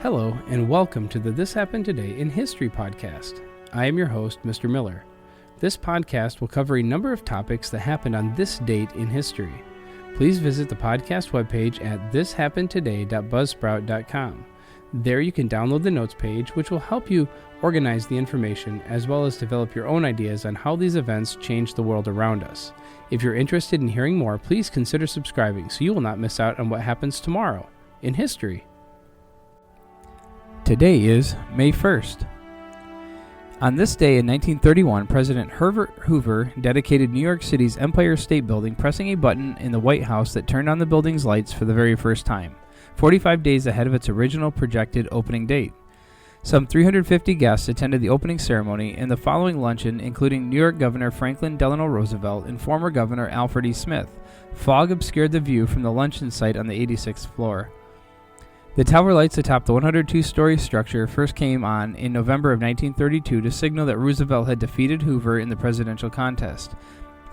Hello, and welcome to the This Happened Today in History podcast. I am your host, Mr. Miller. This podcast will cover a number of topics that happened on this date in history. Please visit the podcast webpage at thishappenedtoday.buzzsprout.com. There you can download the notes page, which will help you organize the information as well as develop your own ideas on how these events change the world around us. If you're interested in hearing more, please consider subscribing so you will not miss out on what happens tomorrow in history. Today is May 1st. On this day in 1931, President Herbert Hoover dedicated New York City's Empire State Building, pressing a button in the White House that turned on the building's lights for the very first time, 45 days ahead of its original projected opening date. Some 350 guests attended the opening ceremony and the following luncheon, including New York Governor Franklin Delano Roosevelt and former Governor Alfred E. Smith. Fog obscured the view from the luncheon site on the 86th floor. The tower lights atop the 102-story structure first came on in November of 1932 to signal that Roosevelt had defeated Hoover in the presidential contest.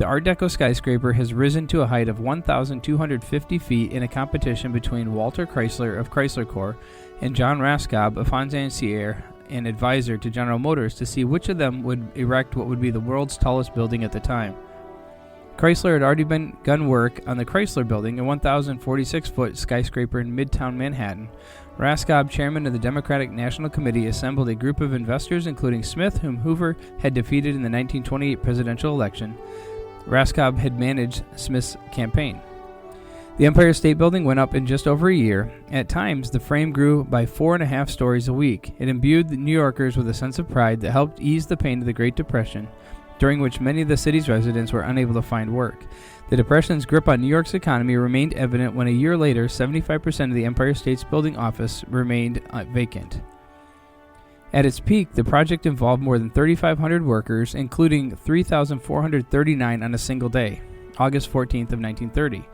The Art Deco skyscraper has risen to a height of 1,250 feet in a competition between Walter Chrysler of Chrysler Corp and John Raskob, a financier and advisor to General Motors, to see which of them would erect what would be the world's tallest building at the time. Chrysler had already begun work on the Chrysler Building, a 1,046-foot skyscraper in Midtown Manhattan. Raskob, chairman of the Democratic National Committee, assembled a group of investors, including Smith, whom Hoover had defeated in the 1928 presidential election. Raskob had managed Smith's campaign. The Empire State Building went up in just over a year. At times, the frame grew by 4.5 stories a week. It imbued the New Yorkers with a sense of pride that helped ease the pain of the Great Depression, during which many of the city's residents were unable to find work. The Depression's grip on New York's economy remained evident when a year later, 75% of the Empire State's Building office remained vacant. At its peak, the project involved more than 3,500 workers, including 3,439 on a single day, August 14th of 1930.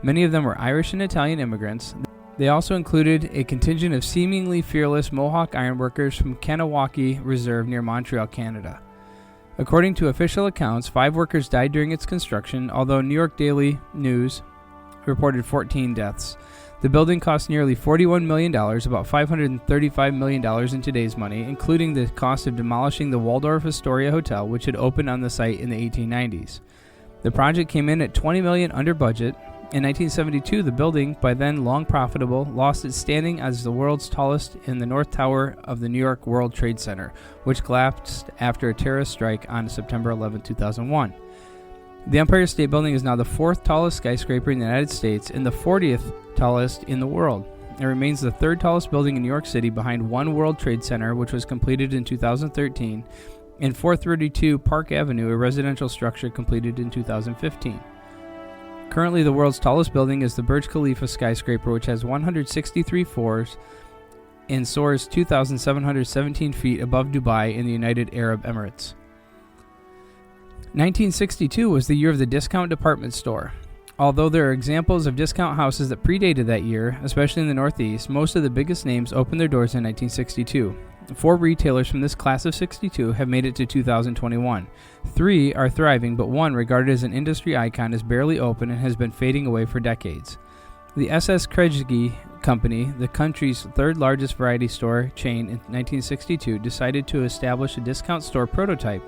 Many of them were Irish and Italian immigrants. They also included a contingent of seemingly fearless Mohawk ironworkers from Kanawaki Reserve near Montreal, Canada. According to official accounts, 5 workers died during its construction, although New York Daily News reported 14 deaths. The building cost nearly $41 million, about $535 million in today's money, including the cost of demolishing the Waldorf Astoria Hotel, which had opened on the site in the 1890s. The project came in at $20 million under budget. In 1972, the building, by then long profitable, lost its standing as the world's tallest in the North Tower of the New York World Trade Center, which collapsed after a terrorist strike on September 11, 2001. The Empire State Building is now the 4th tallest skyscraper in the United States and the 40th tallest in the world. It remains the 3rd tallest building in New York City behind One World Trade Center, which was completed in 2013, and 432 Park Avenue, a residential structure completed in 2015. Currently, the world's tallest building is the Burj Khalifa skyscraper, which has 163 floors and soars 2,717 feet above Dubai in the United Arab Emirates. 1962 was the year of the discount department store. Although there are examples of discount houses that predated that year, especially in the Northeast, most of the biggest names opened their doors in 1962. 4 retailers from this class of 62 have made it to 2021. 3 are thriving, but 1, regarded as an industry icon, is barely open and has been fading away for decades. The S.S. Kresge Company, the country's 3rd largest variety store chain in 1962, decided to establish a discount store prototype.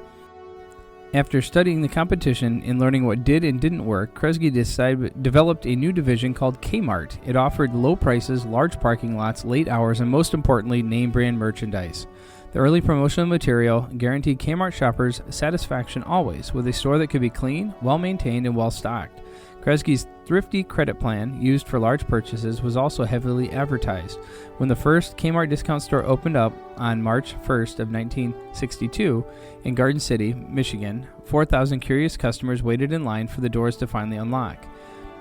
After studying the competition and learning what did and didn't work, Kresge developed a new division called KMART. It offered low prices, large parking lots, late hours, and most importantly, name-brand merchandise. The early promotional material guaranteed KMART shoppers satisfaction always, with a store that could be clean, well-maintained, and well-stocked. Kresge's thrifty credit plan, used for large purchases, was also heavily advertised. When the first Kmart discount store opened up on March 1st of 1962 in Garden City, Michigan, 4,000 curious customers waited in line for the doors to finally unlock.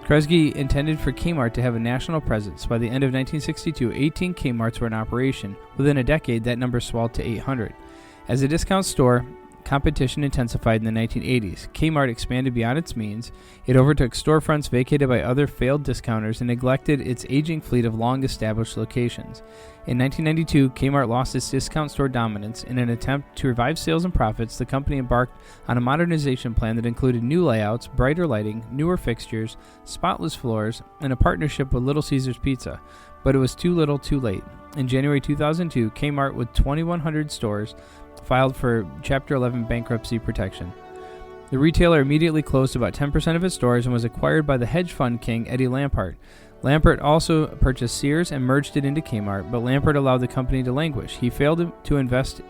Kresge intended for Kmart to have a national presence. By the end of 1962, 18 Kmarts were in operation. Within a decade, that number swelled to 800. As a discount store, competition intensified in the 1980s. Kmart expanded beyond its means. It overtook storefronts vacated by other failed discounters and neglected its aging fleet of long-established locations. In 1992, Kmart lost its discount store dominance. In an attempt to revive sales and profits, the company embarked on a modernization plan that included new layouts, brighter lighting, newer fixtures, spotless floors, and a partnership with Little Caesars Pizza. But it was too little too late. In January 2002, KMART, with 2,100 stores, filed for Chapter 11 bankruptcy protection. The retailer immediately closed about 10% of its stores and was acquired by the hedge fund king Eddie Lampert. Lampert also purchased Sears and merged it into Kmart, but Lampert allowed the company to languish. He failed to invest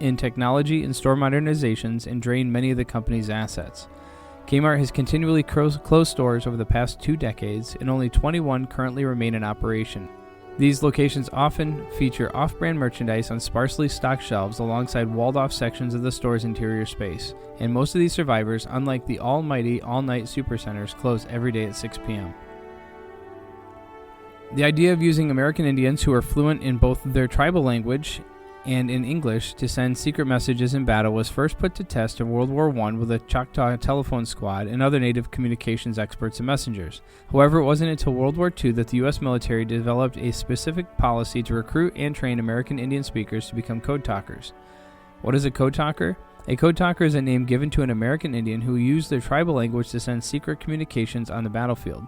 in technology and store modernizations and drained many of the company's assets. Kmart has continually closed stores over the past 2 decades, and only 21 currently remain in operation. These locations often feature off-brand merchandise on sparsely stocked shelves alongside walled-off sections of the store's interior space, and most of these survivors, unlike the almighty all-night supercenters, close every day at 6 p.m. The idea of using American Indians who are fluent in both their tribal language and in English to send secret messages in battle was first put to test in World War I with the Choctaw Telephone Squad and other native communications experts and messengers. However, it wasn't until World War II that the U.S. military developed a specific policy to recruit and train American Indian speakers to become code talkers. What is a code talker? A code talker is a name given to an American Indian who used their tribal language to send secret communications on the battlefield.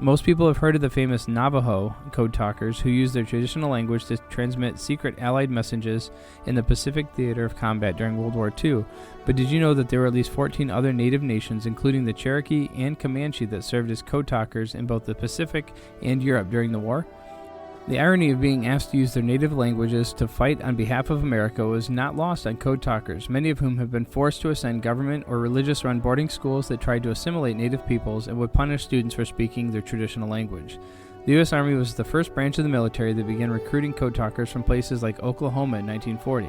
Most people have heard of the famous Navajo code talkers who use their traditional language to transmit secret Allied messages in the Pacific theater of combat during World War II. But did you know that there were at least 14 other native nations, including the Cherokee and Comanche, that served as code talkers in both the Pacific and Europe during the war? The irony of being asked to use their native languages to fight on behalf of America was not lost on code talkers, many of whom have been forced to attend government or religious-run boarding schools that tried to assimilate native peoples and would punish students for speaking their traditional language. The U.S. Army was the first branch of the military that began recruiting code talkers from places like Oklahoma in 1940.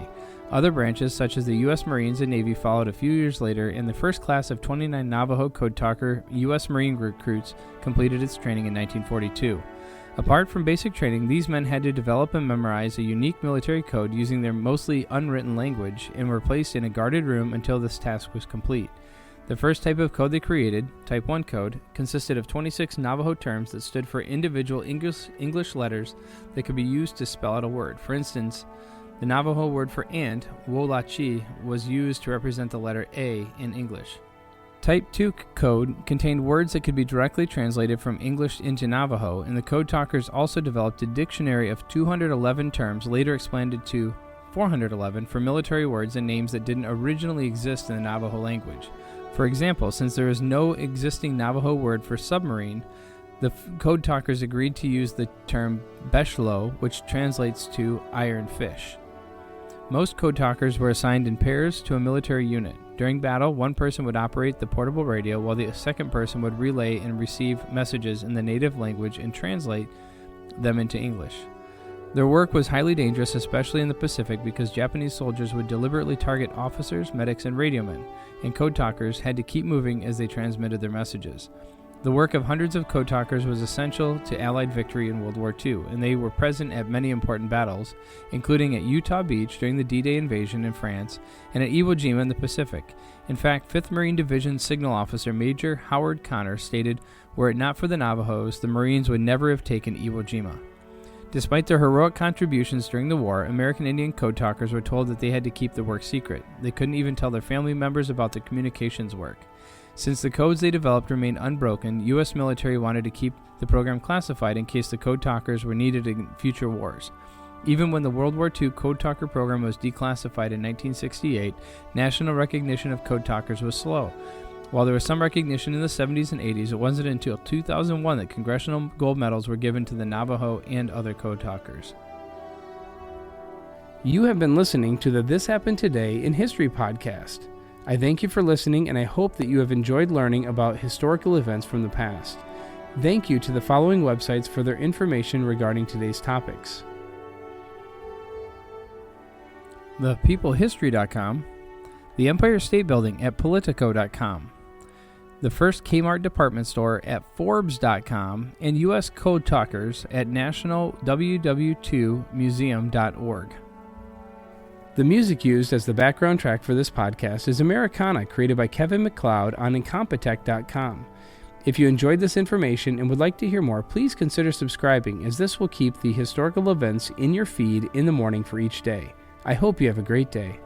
Other branches, such as the U.S. Marines and Navy, followed a few years later, and the first class of 29 Navajo code talker U.S. Marine recruits completed its training in 1942. Apart from basic training, these men had to develop and memorize a unique military code using their mostly unwritten language and were placed in a guarded room until this task was complete. The first type of code they created, Type 1 code, consisted of 26 Navajo terms that stood for individual English letters that could be used to spell out a word. For instance, the Navajo word for ant, wolachi, was used to represent the letter A in English. Type 2 code contained words that could be directly translated from English into Navajo, and the code talkers also developed a dictionary of 211 terms, later expanded to 411 for military words and names that didn't originally exist in the Navajo language. For example, since there is no existing Navajo word for submarine, the code talkers agreed to use the term beshlo, which translates to iron fish. Most code talkers were assigned in pairs to a military unit. During battle, one person would operate the portable radio while the second person would relay and receive messages in the native language and translate them into English. Their work was highly dangerous, especially in the Pacific, because Japanese soldiers would deliberately target officers, medics, and radiomen, and code talkers had to keep moving as they transmitted their messages. The work of hundreds of code talkers was essential to Allied victory in World War II, and they were present at many important battles, including at Utah Beach during the D-Day invasion in France and at Iwo Jima in the Pacific. In fact, 5th Marine Division Signal Officer Major Howard Connor stated, "Were it not for the Navajos, the Marines would never have taken Iwo Jima." Despite their heroic contributions during the war, American Indian code talkers were told that they had to keep the work secret. They couldn't even tell their family members about the communications work. Since the codes they developed remained unbroken, U.S. military wanted to keep the program classified in case the code talkers were needed in future wars. Even when the World War II code talker program was declassified in 1968, national recognition of code talkers was slow. While there was some recognition in the 70s and 80s, it wasn't until 2001 that congressional gold medals were given to the Navajo and other code talkers. You have been listening to the This Happened Today in History podcast. I thank you for listening, and I hope that you have enjoyed learning about historical events from the past. Thank you to the following websites for their information regarding today's topics: ThePeopleHistory.com, the Empire State Building at Politico.com, the first Kmart department store at Forbes.com, and U.S. Code Talkers at NationalWW2Museum.org. The music used as the background track for this podcast is Americana, created by Kevin MacLeod on Incompetech.com. If you enjoyed this information and would like to hear more, please consider subscribing, as this will keep the historical events in your feed in the morning for each day. I hope you have a great day.